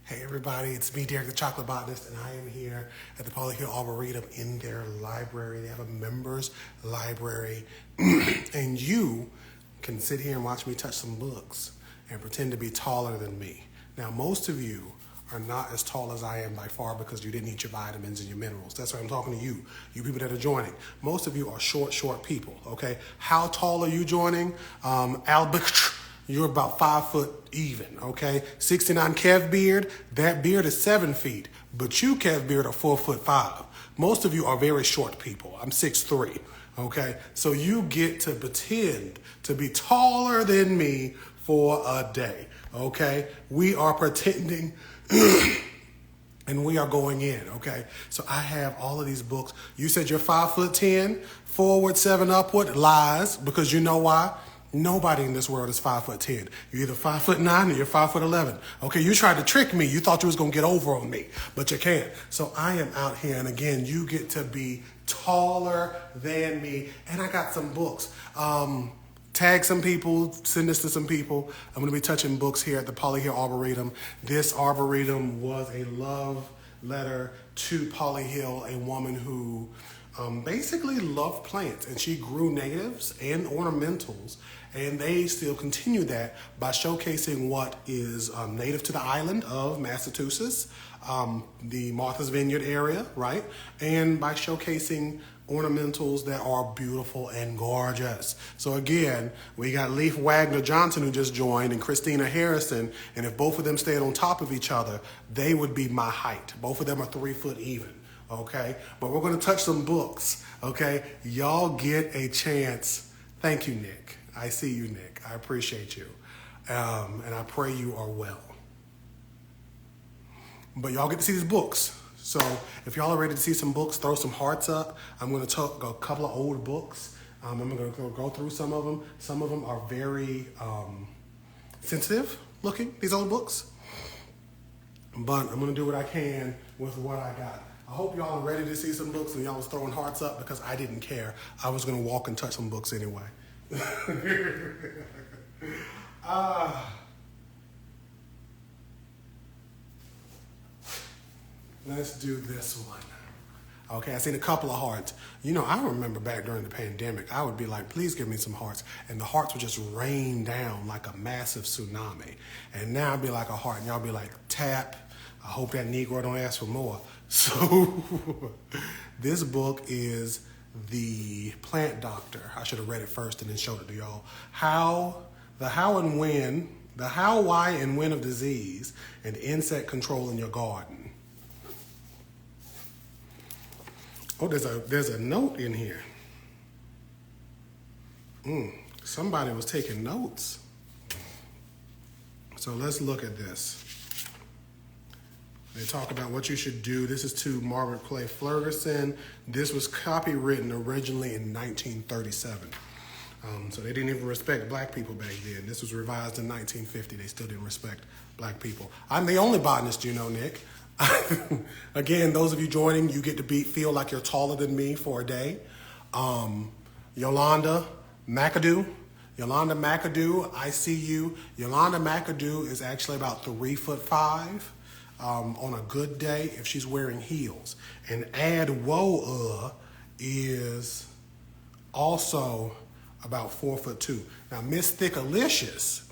Hey everybody, it's me, Derek the Chocolate Botanist, and I am here at the Arboretum in their library. They have a members library, and you can sit here and watch me touch some books and pretend to be taller than me. Now, most of you are not as tall as I am by far because you didn't eat your vitamins and your minerals. That's why I'm talking to you people that are joining. Most of you are short people, okay? How tall are you joining? You're about 5 foot even, okay? 69 Kev Beard, that beard is 7 feet, but you, Kev Beard, are 4'5". Most of you are very short people. I'm 6'3", okay? So you get to pretend to be taller than me for a day, okay? We are pretending and we are going in, okay? So I have all of these books. You said you're 5'10", forward, 7 upward, lies, because you know why? Nobody in this world is 5'10". You're either 5'9" or you're 5'11". Okay, you tried to trick me. You thought you was gonna get over on me, but you can't. So I am out here, and again, you get to be taller than me. And I got some books. Tag some people, send this to some people. I'm gonna be touching books here at the Arboretum. This Arboretum was a love letter to Polly Hill, a woman who basically loved plants, and she grew natives and ornamentals, and they still continue that by showcasing what is native to the island of Massachusetts, the Martha's Vineyard area, right? And by showcasing ornamentals that are beautiful and gorgeous. So again, we got Leif Wagner Johnson who just joined and Christina Harrison, and if both of them stayed on top of each other, they would be my height. Both of them are 3 foot even. Okay, but we're going to touch some books, okay? Y'all get a chance. Thank you, Nick. I see you, Nick. I appreciate you. And I pray you are well. But y'all get to see these books. So if y'all are ready to see some books, throw some hearts up. I'm going to talk a couple of old books. I'm going to go through some of them. Some of them are very sensitive looking, these old books. But I'm going to do what I can with what I got. I hope y'all are ready to see some books and y'all was throwing hearts up because I didn't care. I was going to walk and touch some books anyway. Let's do this one. Okay, I seen a couple of hearts. You know, I remember back during the pandemic, I would be like, please give me some hearts. And the hearts would just rain down like a massive tsunami. And now I'd be like a heart and y'all be like, tap. I hope that Negro don't ask for more. So this book is The Plant Doctor. I should have read it first and then showed it to y'all. How, why, and when of disease and insect control in your garden. Oh, there's a note in here. Somebody was taking notes. So let's look at this. They talk about what you should do. This is to Margaret Clay Ferguson. This was copywritten originally in 1937. So they didn't even respect black people back then. This was revised in 1950. They still didn't respect black people. I'm the only botanist you know, Nick. Again, those of you joining, you get to feel like you're taller than me for a day. Yolanda McAdoo, I see you. Yolanda McAdoo is actually about 3'5". On a good day if she's wearing heels. And Adwoa is also about 4'2". Now Miss Thickalicious,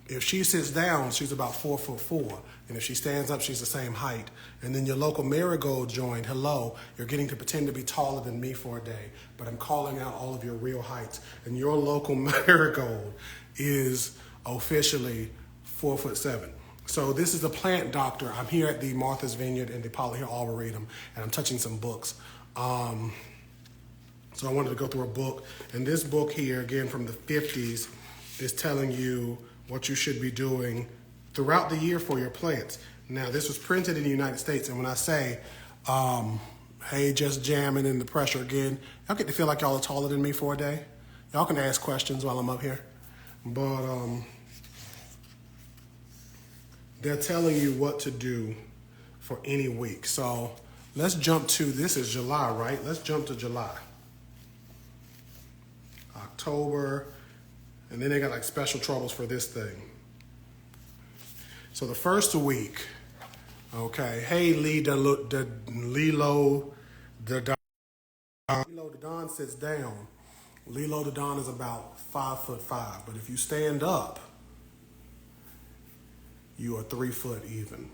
if she sits down, she's about 4'4". And if she stands up, she's the same height. And then your local Marigold joined. Hello, you're getting to pretend to be taller than me for a day, but I'm calling out all of your real heights. And your local Marigold is officially 4'7". So this is the Plant Doctor. I'm here at the Martha's Vineyard and the Arboretum, and I'm touching some books. So I wanted to go through a book. And this book here, again from the 50s, is telling you what you should be doing throughout the year for your plants. Now, this was printed in the United States, and when I say, hey, just jamming in the pressure again, y'all get to feel like y'all are taller than me for a day. Y'all can ask questions while I'm up here. But they're telling you what to do for any week. So let's jump to, this is July, right? Let's jump to July. October, and then they got like special troubles for this thing. So the first week Okay. Hey, Lilo the Don. Lilo the Don sits down. Lilo the Don is about 5'5", but if you stand up, you are 3 foot even.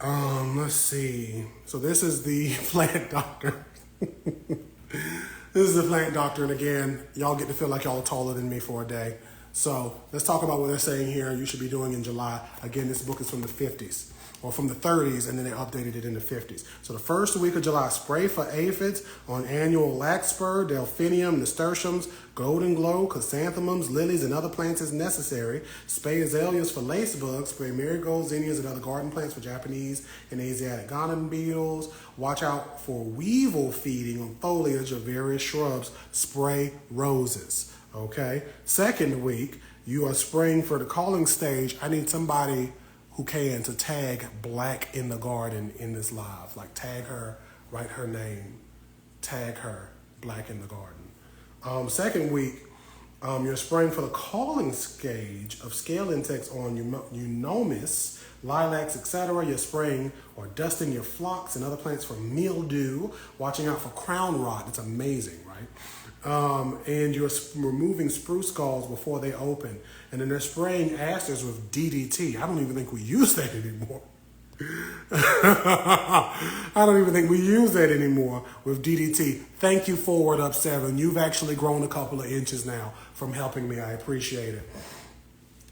Let's see. So this is the plant doctor. This is the plant doctor, and again, y'all get to feel like y'all are taller than me for a day. So let's talk about what they're saying here you should be doing in July. Again, this book is from the 50s, or from the 30s, and then they updated it in the 50s. So the first week of July, spray for aphids on annual larkspur, delphinium, nasturtiums, golden glow, chrysanthemums, lilies, and other plants as necessary. Spray azaleas for lace bugs. Spray marigolds, zinnias, and other garden plants for Japanese and Asiatic garden beetles. Watch out for weevil feeding on foliage of various shrubs. Spray roses. Okay. Second week, you are spraying for the calling stage. I need somebody who can to tag Black in the Garden in this live. Like tag her, write her name, tag her, Black in the Garden. Second week, you're spraying for the calling stage of scale insects on eunomus, lilacs, etc. You're spraying or dusting your phlox and other plants for mildew, watching out for crown rot. It's amazing, right? And you're removing spruce galls before they open. And then they're spraying asters with DDT. I don't even think we use that anymore. I don't even think we use that anymore with DDT. Thank you, Forward Up 7. You've actually grown a couple of inches now from helping me. I appreciate it.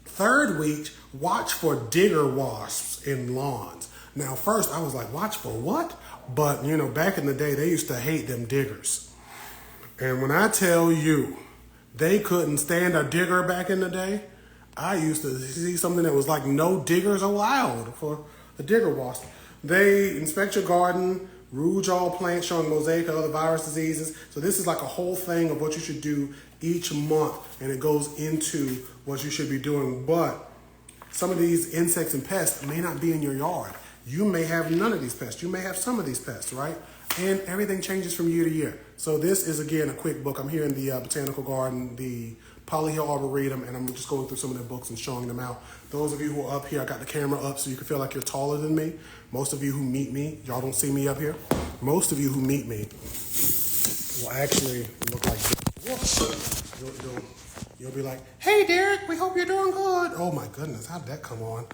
Third week, watch for digger wasps in lawns. Now, first I was like, watch for what? But, you know, back in the day, they used to hate them diggers. And when I tell you, they couldn't stand a digger back in the day, I used to see something that was like no diggers allowed for the digger wasp. They inspect your garden, rouge all plants showing mosaic of other virus diseases. So this is like a whole thing of what you should do each month, and it goes into what you should be doing. But some of these insects and pests may not be in your yard. You may have none of these pests. You may have some of these pests, right? And everything changes from year to year. So this is, again, a quick book. I'm here in the Botanical Garden, the Polyhill Arboretum, and I'm just going through some of their books and showing them out. Those of you who are up here, I got the camera up so you can feel like you're taller than me. Most of you who meet me, y'all don't see me up here. Most of you who meet me will actually look like this. You'll be like, hey, Derek, we hope you're doing good. Oh, my goodness, how did that come on?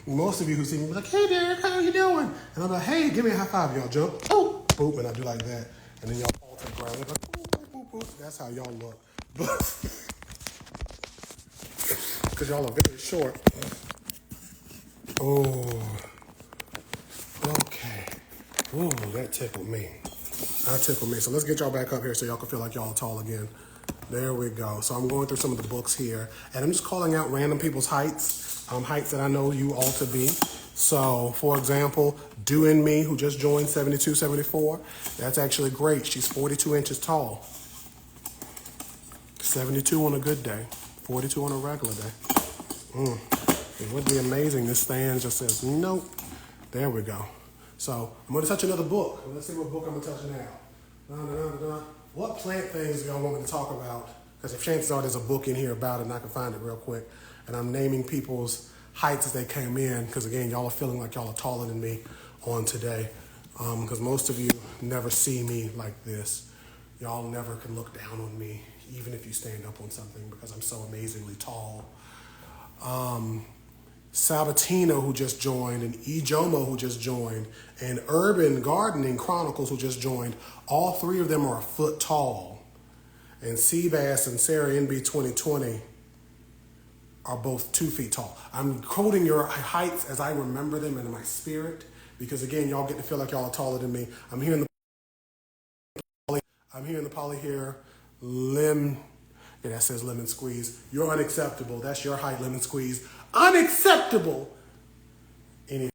Most of you who see me will be like, hey, Derek, how you doing? And I'm like, hey, give me a high five. Y'all jump, oh, boop, and I do like that. And then y'all fall to the ground. Like, boop, boop, boop, boop. That's how y'all look. Because y'all are very short. Oh, okay. Ooh, that tickled me. That tickled me. So let's get y'all back up here so y'all can feel like y'all are tall again. There we go. So I'm going through some of the books here, and I'm just calling out random people's heights, heights that I know you ought to be. So, for example, Do In Me, who just joined 7274, that's actually great. She's 42 inches tall. 72 on a good day, 42 on a regular day. It would be amazing. This stand just says, nope. There we go. So I'm going to touch another book. Let's see what book I'm going to touch now. What plant things do y'all want me to talk about? Because if chances are there's a book in here about it, and I can find it real quick. And I'm naming people's heights as they came in, because again, y'all are feeling like y'all are taller than me on today. Because most of you never see me like this. Y'all never can look down on me, even if you stand up on something, because I'm so amazingly tall. Sabatino, who just joined, and Ijomo, who just joined, and Urban Gardening Chronicles, who just joined. All three of them are a foot tall. And Seabass and Sarah NB 2020 are both 2 feet tall. I'm quoting your heights as I remember them in my spirit, because again, y'all get to feel like y'all are taller than me. I'm here in the poly here, yeah, that says lemon squeeze. You're unacceptable. That's your height, lemon squeeze. Unacceptable. Anyway,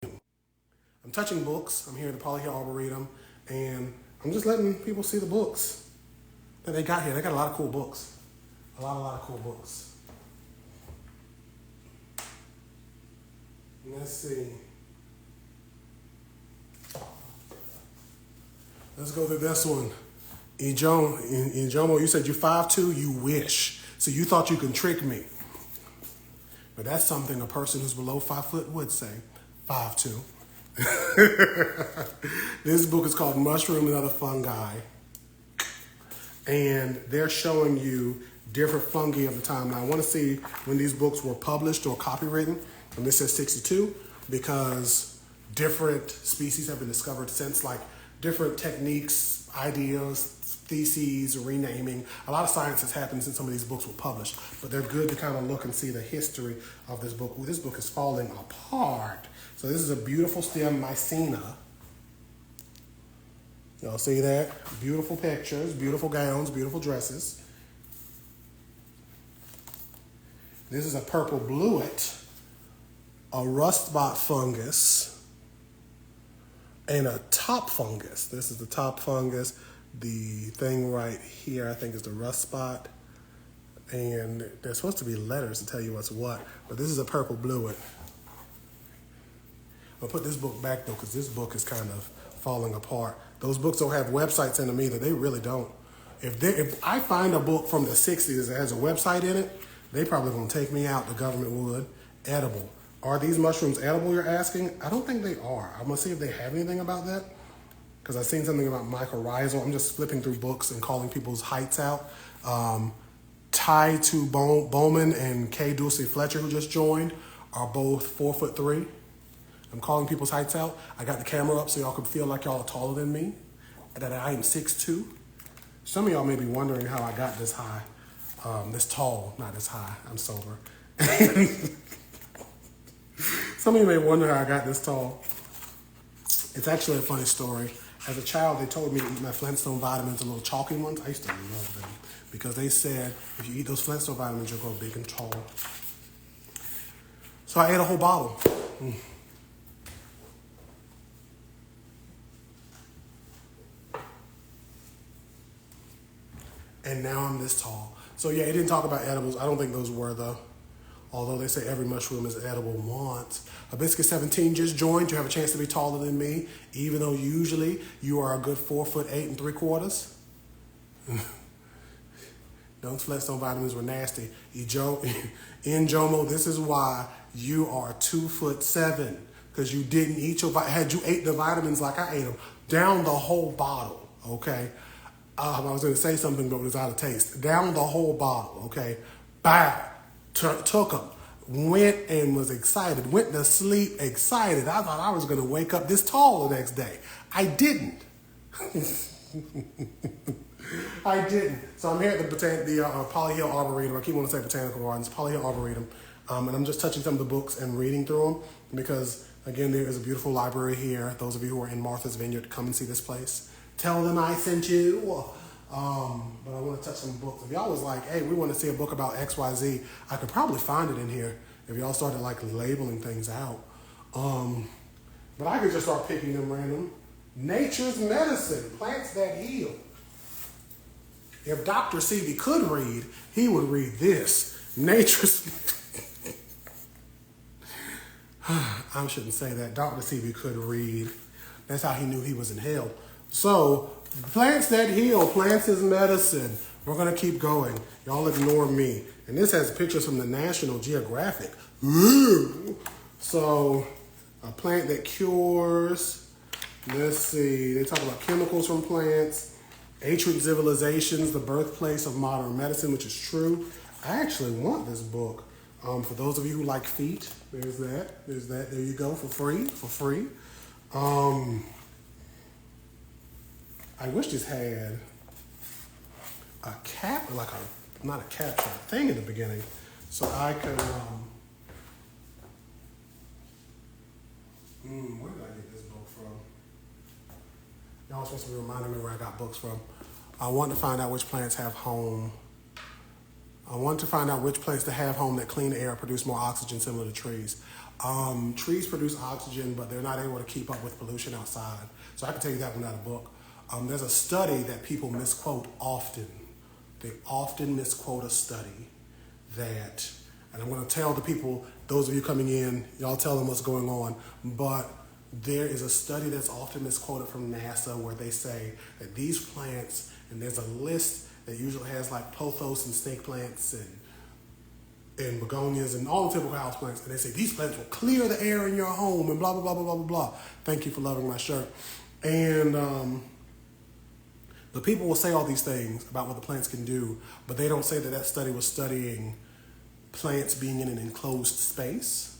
I'm touching books. I'm here at the Polyhill Arboretum, and I'm just letting people see the books that they got here. They got a lot of cool books. A lot of cool books. Let's see. Let's go through this one. Ijomo, you said you're 5'2", you wish. So you thought you can trick me. But that's something a person who's below 5 foot would say. 5'2". This book is called Mushroom and Other Fungi. And they're showing you different fungi of the time. Now, I want to see when these books were published or copywritten. And this says 62 because different species have been discovered since, like different techniques, ideas, theses, renaming. A lot of science has happened since some of these books were published, but they're good to kind of look and see the history of this book. Ooh, this book is falling apart. So this is a beautiful stem Mycena. Y'all see that? Beautiful pictures, beautiful gowns, beautiful dresses. This is a purple bluet, a rust spot fungus, and a top fungus. This is the top fungus. The thing right here, I think, is the rust spot. And there's supposed to be letters to tell you what's what. But this is a purple bluet. I'll put this book back, though, because this book is kind of falling apart. Those books don't have websites in them either. They really don't. If I find a book from the 60s that has a website in it, they probably going to take me out. The government would. Edible. Are these mushrooms edible, you're asking? I don't think they are. I'm going to see if they have anything about that. Because I've seen something about mycorrhizal. I'm just flipping through books and calling people's heights out. Ty to Bowman and Kay Dulcie Fletcher, who just joined, are both 4'3". I'm calling people's heights out. I got the camera up so y'all can feel like y'all are taller than me. That I am 6'2". Some of y'all may be wondering how I got this high, this tall, not this high. I'm sober. Some of you may wonder how I got this tall. It's actually a funny story. As a child, they told me to eat my Flintstone vitamins, the little chalky ones. I used to love them because they said if you eat those Flintstone vitamins, you'll grow big and tall. So I ate a whole bottle. And now I'm this tall. So yeah, it didn't talk about edibles. I don't think those were although they say every mushroom is edible once. Hibiscus 17 just joined. You have a chance to be taller than me, even though usually you are a good 4'8 3/4. Those Flintstone vitamins were nasty. Njomo, this is why you are 2'7", because you didn't eat your had you ate the vitamins like I ate them, down the whole bottle, okay? I was going to say something, but it was out of taste. Down the whole bottle, okay? Bow. Took them. Went and was excited. Went to sleep excited. I thought I was going to wake up this tall the next day. I didn't. I didn't. So I'm here at the Poly Hill Arboretum. I keep wanting to say Botanical Gardens. Poly Hill Arboretum. And I'm just touching some of the books and reading through them because, again, there is a beautiful library here. Those of you who are in Martha's Vineyard, come and see this place. Tell them I sent you. But I want to touch some books. If y'all was like, hey, we want to see a book about XYZ, I could probably find it in here if y'all started like labeling things out. But I could just start picking them random. Nature's Medicine, Plants That Heal. If Dr. Seavey could read, he would read this. Nature's... I shouldn't say that. Dr. Seavey could read. That's how he knew he was in hell. So, Plants That Heal, Plants is Medicine. We're going to keep going. Y'all ignore me. And this has pictures from the National Geographic. Ooh. So, a plant that cures. Let's see. They talk about chemicals from plants. Ancient Civilizations, the birthplace of modern medicine, which is true. I actually want this book. For those of you who like feet, there's that. There's that. There you go, for free. I wish this had a cap, like not a caption, a thing in the beginning, so I could, where did I get this book from? Y'all supposed to be reminding me where I got books from. I want to find out which plants have home. I want to find out which plants to have home that clean the air, produce more oxygen similar to trees. Trees produce oxygen, but they're not able to keep up with pollution outside. So I can tell you that without a book. There's a study that people misquote often. They often misquote a study that, and I'm going to tell the people, those of you coming in, y'all tell them what's going on, but there is a study that's often misquoted from NASA where they say that these plants, and there's a list that usually has like pothos and snake plants and and begonias and all the typical house plants, and they say these plants will clear the air in your home and blah, blah, blah, blah, blah, blah, blah. Thank you for loving my shirt. And the people will say all these things about what the plants can do, but they don't say that that study was studying plants being in an enclosed space.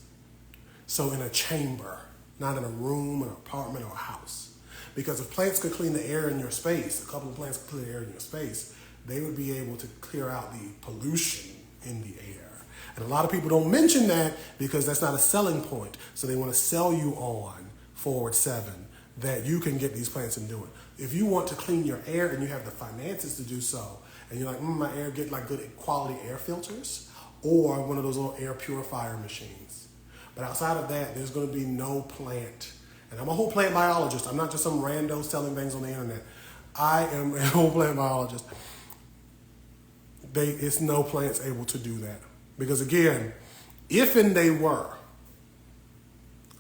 So in a chamber, not in a room, an apartment, or a house. Because if plants could clean the air in your space, a couple of plants could clear the air in your space, they would be able to clear out the pollution in the air. And a lot of people don't mention that because that's not a selling point. So they want to sell you on Forward 7 that you can get these plants and do it. If you want to clean your air and you have the finances to do so, and you're like, my air, get like good quality air filters or one of those little air purifier machines. But outside of that, there's going to be no plant. And I'm a whole plant biologist. I'm not just some rando selling things on the internet. I am a whole plant biologist. It's no plants able to do that. Because again, if and they were,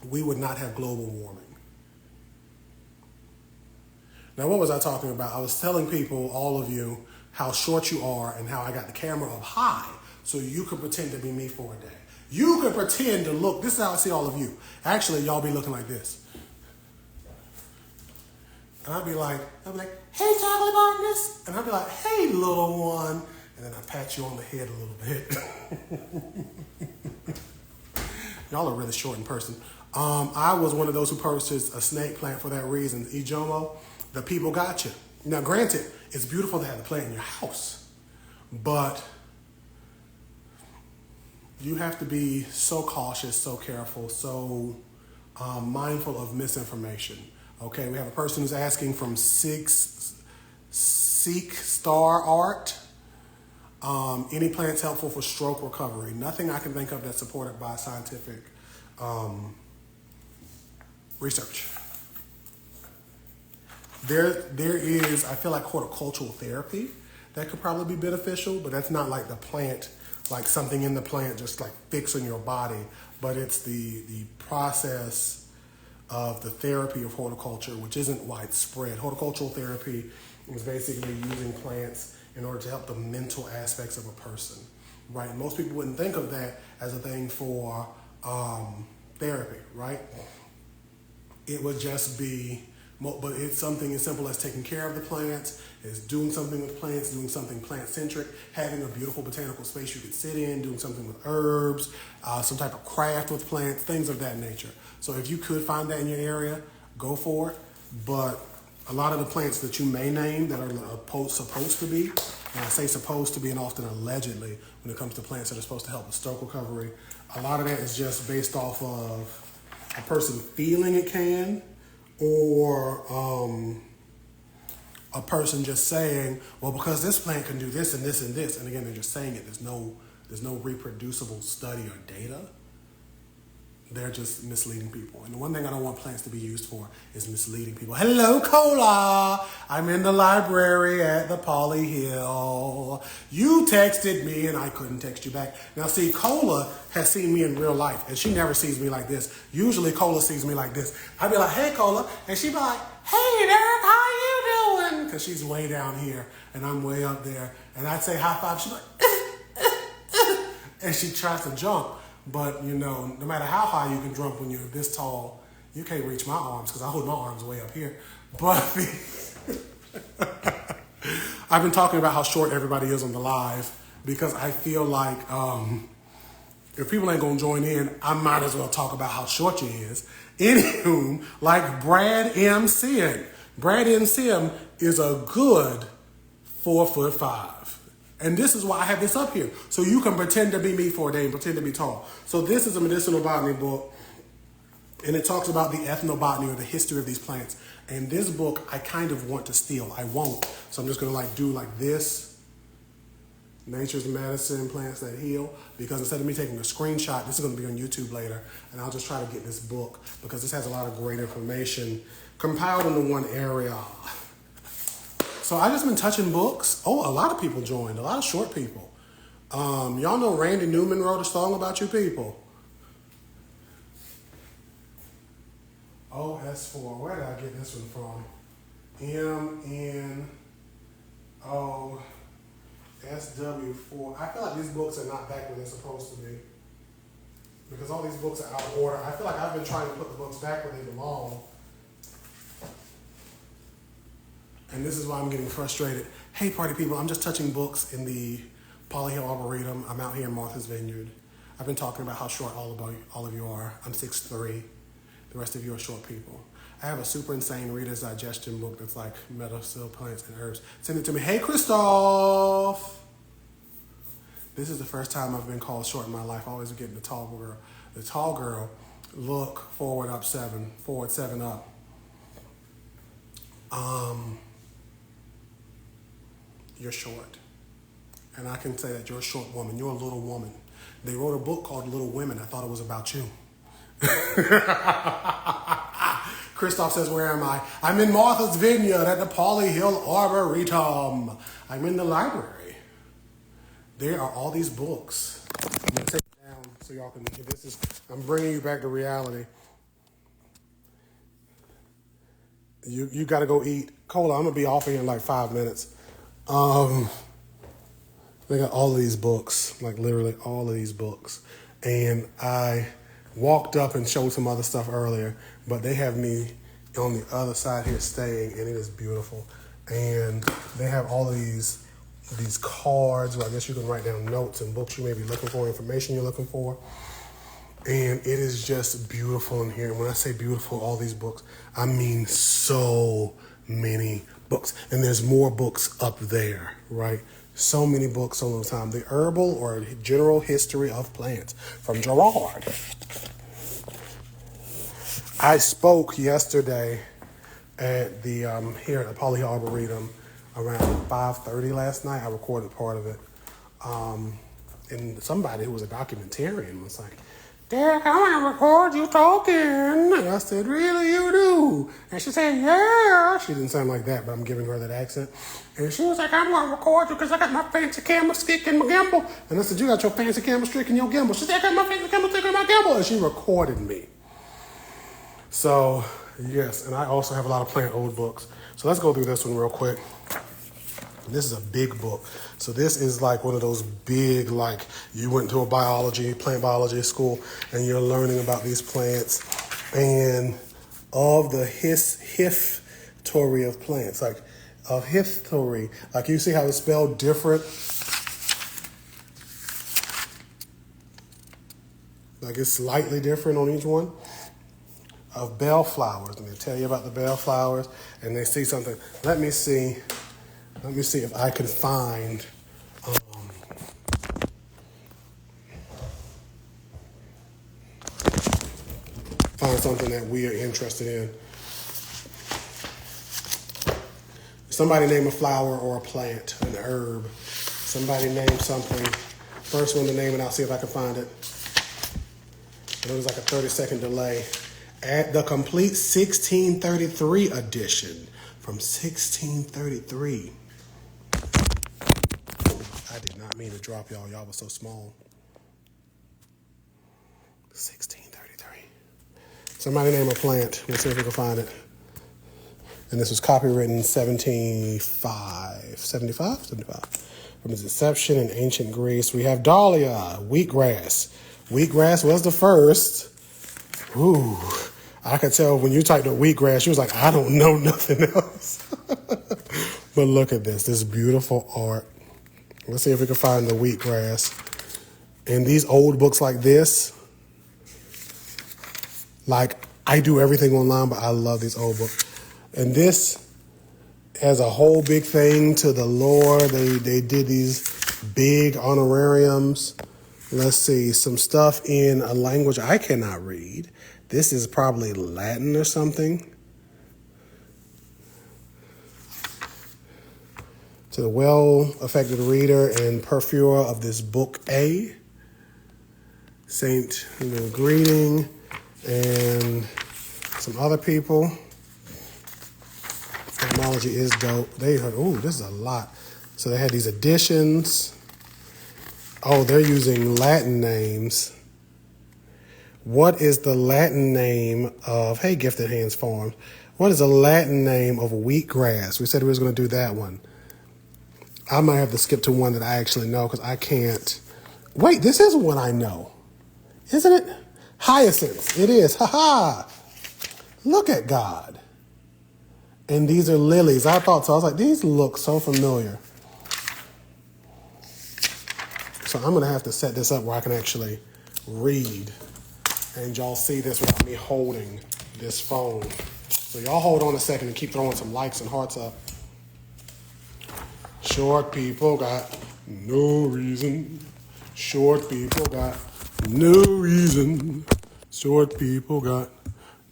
we would not have global warming. Now, what was I talking about? I was telling people, all of you, how short you are and how I got the camera up high so you could pretend to be me for a day. You could pretend to look. This is how I see all of you. Actually, y'all be looking like this. And I'd be like, hey, chocolate botanist. And I'd be like, hey, little one. And then I pat you on the head a little bit. Y'all are really short in person. I was one of those who purchased a snake plant for that reason. Ijomo, the people got you. Now, granted, it's beautiful to have the plant in your house, but you have to be so cautious, so careful, so mindful of misinformation. Okay, we have a person who's asking from Seek Star Art. Any plants helpful for stroke recovery? Nothing I can think of that's supported by scientific research. There is, I feel like horticultural therapy that could probably be beneficial, but that's not like the plant, like something in the plant just like fixing your body, but it's the process of the therapy of horticulture, which isn't widespread. Horticultural therapy is basically using plants in order to help the mental aspects of a person, right? Most people wouldn't think of that as a thing for therapy, right? It would just be, but it's something as simple as taking care of the plants, is doing something with plants, doing something plant-centric, having a beautiful botanical space you could sit in, doing something with herbs, some type of craft with plants, things of that nature. So if you could find that in your area, go for it. But a lot of the plants that you may name that are supposed to be, and I say supposed to be and often allegedly when it comes to plants that are supposed to help with stroke recovery, a lot of that is just based off of a person feeling it can, or a person just saying, well, because this plant can do this and this and this, and again, they're just saying it. There's no reproducible study or data. They're just misleading people. And the one thing I don't want plants to be used for is misleading people. Hello, Cola. I'm in the library at the Poly Hill. You texted me and I couldn't text you back. Now, see, Cola has seen me in real life, and she never sees me like this. Usually, Cola sees me like this. I'd be like, hey, Cola. And she'd be like, hey, Derek, how you doing? Because she's way down here, and I'm way up there. And I'd say high five. She'd be like, and she tries to jump. But, you know, no matter how high you can jump when you're this tall, you can't reach my arms because I hold my arms way up here. But I've been talking about how short everybody is on the live because I feel like if people ain't going to join in, I might as well talk about how short you is. Anywho, like Brad M. Sim. Brad M. Sim is a good 4'5". And this is why I have this up here. So you can pretend to be me for a day and pretend to be tall. So this is a medicinal botany book. And it talks about the ethnobotany or the history of these plants. And this book, I kind of want to steal. I won't. So I'm just going to like do like this. Nature's Medicine, Plants That Heal. Because instead of me taking a screenshot, this is going to be on YouTube later. And I'll just try to get this book because this has a lot of great information compiled into one area. So I just been touching books. Oh, a lot of people joined. A lot of short people. Y'all know Randy Newman wrote a song about you people. OS4. Where did I get this one from? MNOS4. SW4. I feel like these books are not back where they're supposed to be. Because all these books are out of order. I feel like I've been trying to put the books back where they belong. And this is why I'm getting frustrated. Hey, party people, I'm just touching books in the Poly Hill Arboretum. I'm out here in Martha's Vineyard. I've been talking about how short all of you are. I'm 6'3". The rest of you are short people. I have a super insane Reader's Digestion book that's like medicinal plants and herbs. Send it to me. Hey, Christoph! This is the first time I've been called short in my life. I always get the tall girl. The tall girl, look forward up 7, forward 7 up. You're short. And I can say that you're a short woman. You're a little woman. They wrote a book called Little Women. I thought it was about you. Christoph says, where am I? I'm in Martha's Vineyard at the Poly Hill Arboretum. I'm in the library. There are all these books. I'm going to take it down so y'all can, I'm bringing you back to reality. You got to go eat. Cola, I'm going to be off here in like 5 minutes. They got all of these books, like literally all of these books. And I walked up and showed some other stuff earlier, but they have me on the other side here staying, and it is beautiful. And they have all of these cards where I guess you can write down notes and books you may be looking for, information you're looking for. And it is just beautiful in here. And when I say beautiful, all these books, I mean so many books. And there's more books up there, right? So many books, so little time. The Herbal or General History of Plants from Gerard. I spoke yesterday at the here at the Poly Hill Arboretum around 5:30 last night. I recorded part of it. And somebody who was a documentarian was like, Derek, I want to record you talking. And I said, really, you do? And she said, yeah. She didn't sound like that, but I'm giving her that accent. And she was like, I'm going to record you because I got my fancy camera stick and my gimbal. And I said, you got your fancy camera stick and your gimbal. She said, I got my fancy camera stick and my gimbal. And she recorded me. So, yes, and I also have a lot of plant old books. So let's go through this one real quick. This is a big book. So this is like one of those big, like you went to a plant biology school and you're learning about these plants and of the history of plants, like of history. Like you see how it's spelled different? Like it's slightly different on each one. Of bellflowers. And they tell you about the bellflowers and they see something. Let me see if I can find something that we are interested in. Somebody name a flower or a plant, an herb. Somebody name something. First one to name it, I'll see if I can find it. And it was like a 30-second delay. At the complete 1633 edition from 1633. I did not mean to drop y'all. Y'all were so small. 1633. Somebody name a plant. Let's see if we can find it. And this was copywritten 75. From its inception in ancient Greece. We have dahlia, wheatgrass. Wheatgrass was the first. Ooh, I could tell when you typed up wheatgrass, she was like, I don't know nothing else. But look at this. This beautiful art. Let's see if we can find the wheatgrass. And these old books like this, like I do everything online, but I love these old books. And this has a whole big thing to the lore. They did these big honorariums. Let's see, some stuff in a language I cannot read. This is probably Latin or something. To the well-affected reader and purveyor of this book A, Saint, greeting, and some other people. Etymology is dope. They heard, ooh, this is a lot. So they had these editions. Oh, they're using Latin names. What is the Latin name of, hey, Gifted Hands Farms, what is the Latin name of wheatgrass? We said we was going to do that one. I might have to skip to one that I actually know because I can't. Wait, this is one I know. Isn't it? Hyacinths. It is. Ha-ha. Look at God. And these are lilies. I thought so. I was like, these look so familiar. So I'm going to have to set this up where I can actually read. And y'all see this without me holding this phone. So y'all hold on a second and keep throwing some likes and hearts up. Short people got no reason. Short people got no reason. Short people got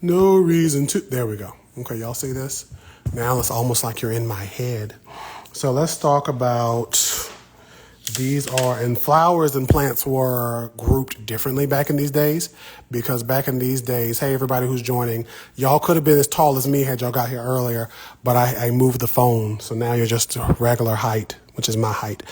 no reason to. There we go. Okay, y'all see this? Now it's almost like you're in my head. So let's talk about these and flowers and plants were grouped differently back in these days because back in these days, hey, everybody who's joining, y'all could have been as tall as me had y'all got here earlier, but I moved the phone. So now you're just a regular height, which is my height.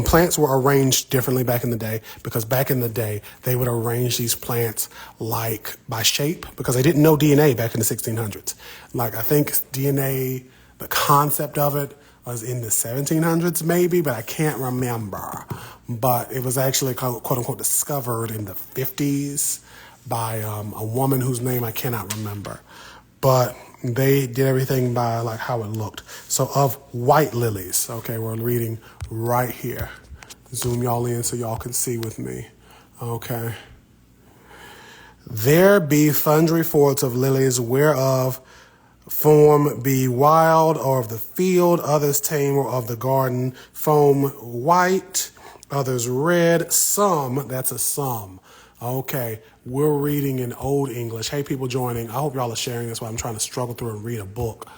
Plants were arranged differently back in the day because back in the day, they would arrange these plants like by shape because they didn't know DNA back in the 1600s. Like I think DNA, the concept of it, was in the 1700s maybe, but I can't remember. But it was actually quote unquote discovered in the 50s by a woman whose name I cannot remember. But they did everything by like how it looked. So of white lilies, okay, we're reading right here. Zoom y'all in so y'all can see with me, okay. There be sundry sorts of lilies whereof form be wild or of the field, others tame or of the garden, foam white, others red, some, that's a some. Okay, we're reading in Old English. Hey, people joining, I hope y'all are sharing this while I'm trying to struggle through and read a book.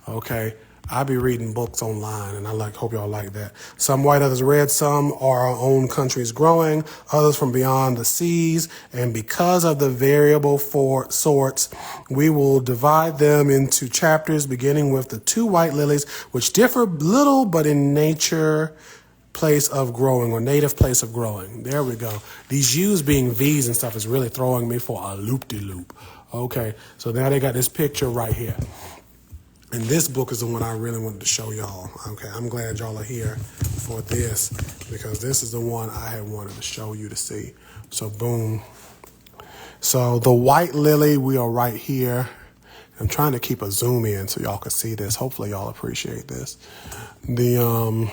Okay, I be reading books online, and hope y'all like that. Some white, others red, some are our own countries growing, others from beyond the seas, and because of the variable sorts, we will divide them into chapters, beginning with the two white lilies, which differ little, but in nature, place of growing, or native place of growing. There we go. These U's being V's and stuff is really throwing me for a loop-de-loop. Okay, so now they got this picture right here. And this book is the one I really wanted to show y'all. Okay, I'm glad y'all are here for this because this is the one I had wanted to show you to see. So boom. So the white lily, we are right here. I'm trying to keep a zoom in so y'all can see this. Hopefully y'all appreciate this. The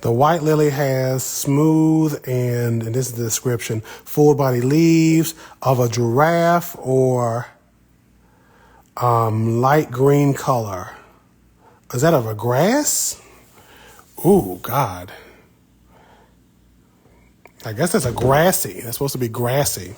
white lily has smooth and this is the description, full body leaves of a giraffe or light green color. Is that of a grass? Ooh, God. I guess that's a grassy. That's supposed to be grassy.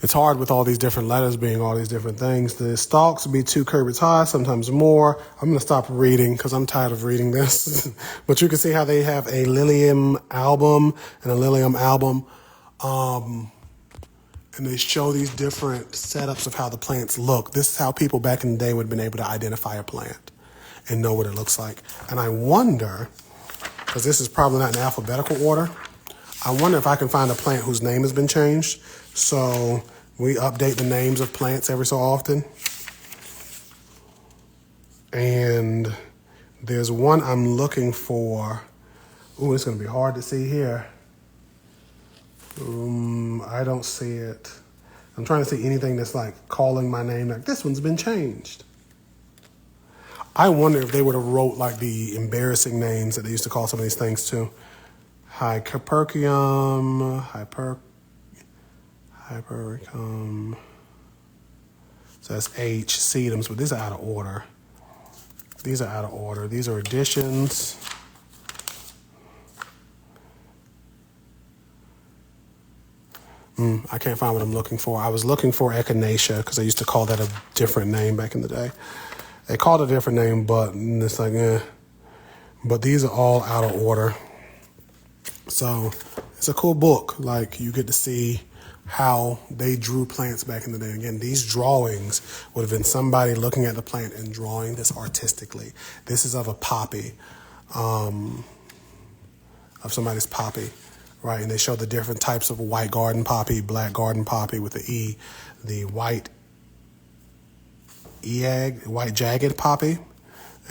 It's hard with all these different letters being all these different things. The stalks be 2 cubits high, sometimes more. I'm going to stop reading because I'm tired of reading this. But you can see how they have a lilium album and a lilium album. And they show these different setups of how the plants look. This is how people back in the day would have been able to identify a plant and know what it looks like. And I wonder, because this is probably not in alphabetical order, I wonder if I can find a plant whose name has been changed. So we update the names of plants every so often. And there's one I'm looking for. Ooh, it's going to be hard to see here. I don't see it. I'm trying to see anything that's like calling my name like this one's been changed. I wonder if they would have wrote like the embarrassing names that they used to call some of these things too. Hypericum. So that's H, sedums, but these are out of order. These are additions. I can't find what I'm looking for. I was looking for echinacea because they used to call that a different name back in the day. They called it a different name, but it's like, But these are all out of order. So it's a cool book. Like you get to see how they drew plants back in the day. Again, these drawings would have been somebody looking at the plant and drawing this artistically. This is of a poppy, of somebody's poppy. Right, and they show the different types of white garden poppy, black garden poppy with the E, the white jagged poppy,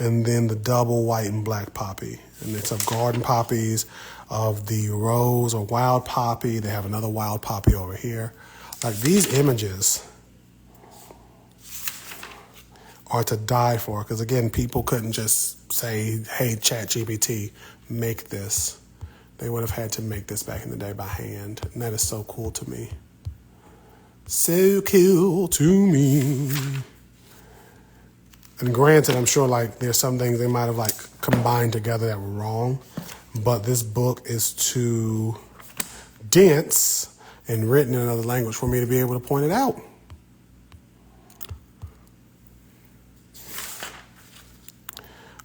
and then the double white and black poppy. And it's of garden poppies, of the rose or wild poppy. They have another wild poppy over here. Like, these images are to die for, because again, people couldn't just say, hey, ChatGPT, make this. They would have had to make this back in the day by hand. And that is so cool to me. So cool to me. And granted, I'm sure like there's some things they might have like combined together that were wrong, but this book is too dense and written in another language for me to be able to point it out.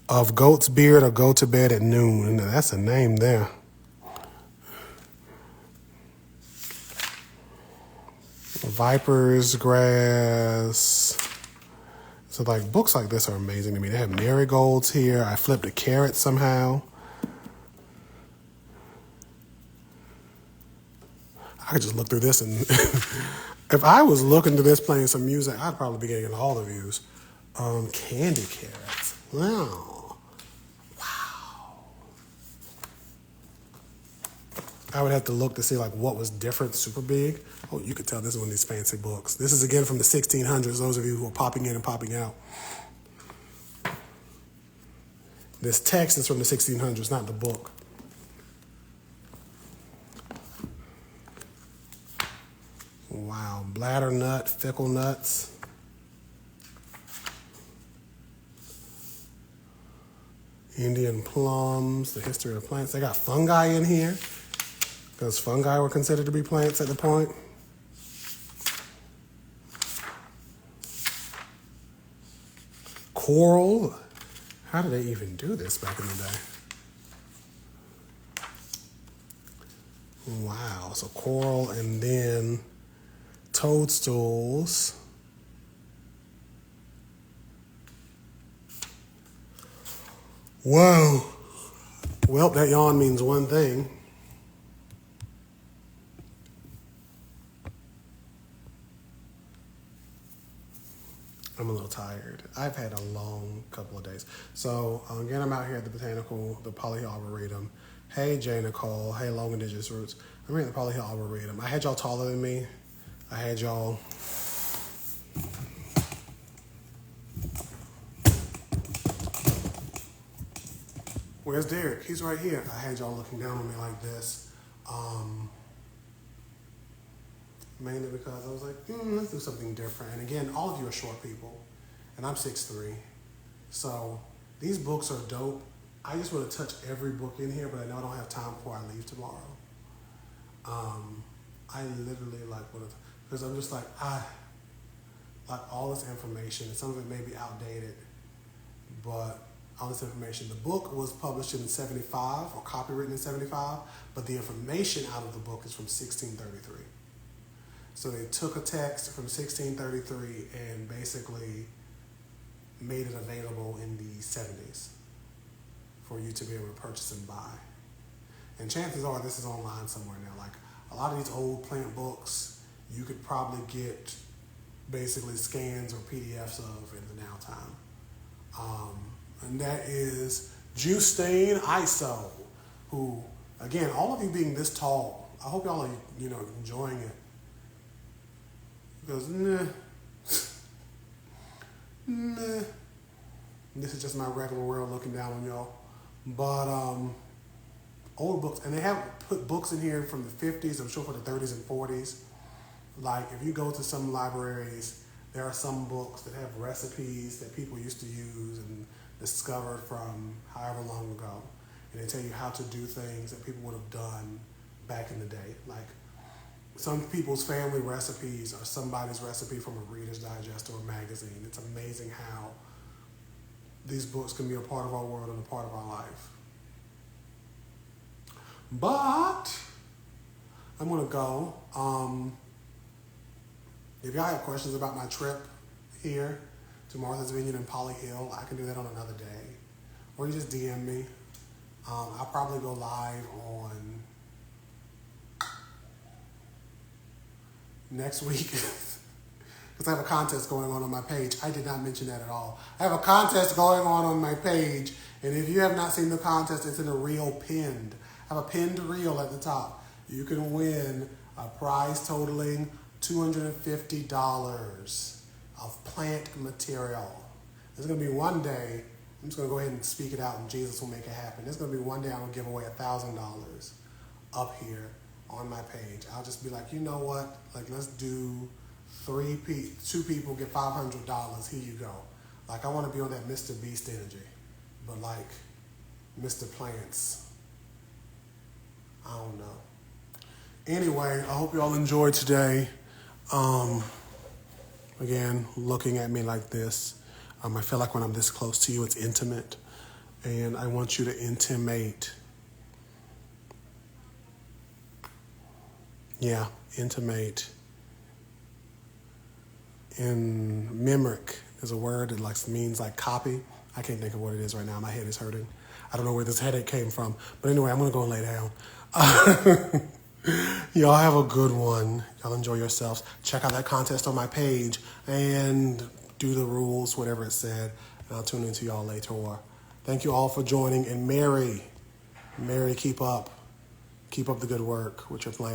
Of Goat's Beard or Go to Bed at Noon. Now, that's a name there. Viper's Grass. So like books like this are amazing to me. They have marigolds here. I flipped a carrot somehow. I could just look through this and if I was looking through this playing some music, I'd probably be getting all the views. Candy carrots. Wow. I would have to look to see like what was different, super big. Oh, you could tell this is one of these fancy books. This is again from the 1600s, those of you who are popping in and popping out. This text is from the 1600s, not the book. Wow, bladder nut, fickle nuts. Indian plums, the history of plants. They got fungi in here, because fungi were considered to be plants at the point. Coral. How did they even do this back in the day? Wow, so coral and then toadstools. Whoa. Well, that yawn means one thing. I'm a little tired. I've had a long couple of days. So again, I'm out here at the the Polyhill Arboretum. Hey, Jay Nicole. Hey, Long Indigenous Roots. I'm here at the Polyhill Arboretum. I had y'all taller than me. I had y'all. Where's Derek? He's right here. I had y'all looking down on me like this. Mainly because I was like, let's do something different. And again, all of you are short people, and I'm 6'3". So these books are dope. I just want to touch every book in here, but I know I don't have time before I leave tomorrow. I literally like want to, because I'm just like all this information, and some of it may be outdated, but all this information. The book was published in 75 or copywritten in 75, but the information out of the book is from 1633. So they took a text from 1633 and basically made it available in the 70s for you to be able to purchase and buy. And chances are this is online somewhere now. Like a lot of these old plant books, you could probably get basically scans or PDFs of in the now time. And that is Justine Iso, who, again, all of you being this tall, I hope y'all are, enjoying it. Because, this is just my regular world looking down on y'all. But old books, and they have put books in here from the 50s, I'm sure for the 30s and 40s. Like if you go to some libraries, there are some books that have recipes that people used to use and discovered from however long ago. And they tell you how to do things that people would have done back in the day. Like some people's family recipes are somebody's recipe from a Reader's Digest or a magazine. It's amazing how these books can be a part of our world and a part of our life. But I'm gonna go. If y'all have questions about my trip here to Martha's Vineyard and Polyhill, I can do that on another day. Or you just DM me. I'll probably go live on next week because I have a contest going on my page. I did not mention that at all. I have a contest going on my page, And if you have not seen the contest, it's in a reel pinned. I have a pinned reel at the top. You can win a prize totaling $250 of plant material. There's going to be one day, I'm just going to go ahead and speak it out and Jesus will make it happen. There's going to be one day I'm going to give away $1,000 up here on my page. I'll just be like, you know what? Like, let's do two people get $500. Here you go. Like, I want to be on that Mr. Beast energy, but like Mr. Plants. I don't know. Anyway, I hope you all enjoyed today. Again, looking at me like this, I feel like when I'm this close to you, it's intimate. And I want you to intimate. Yeah, intimate. In mimic is a word that like means like copy. I can't think of what it is right now. My head is hurting. I don't know where this headache came from. But anyway, I'm going to go and lay down. Y'all have a good one. Y'all enjoy yourselves. Check out that contest on my page and do the rules, whatever it said. And I'll tune into y'all later. Thank you all for joining. And Mary, keep up the good work with your plants.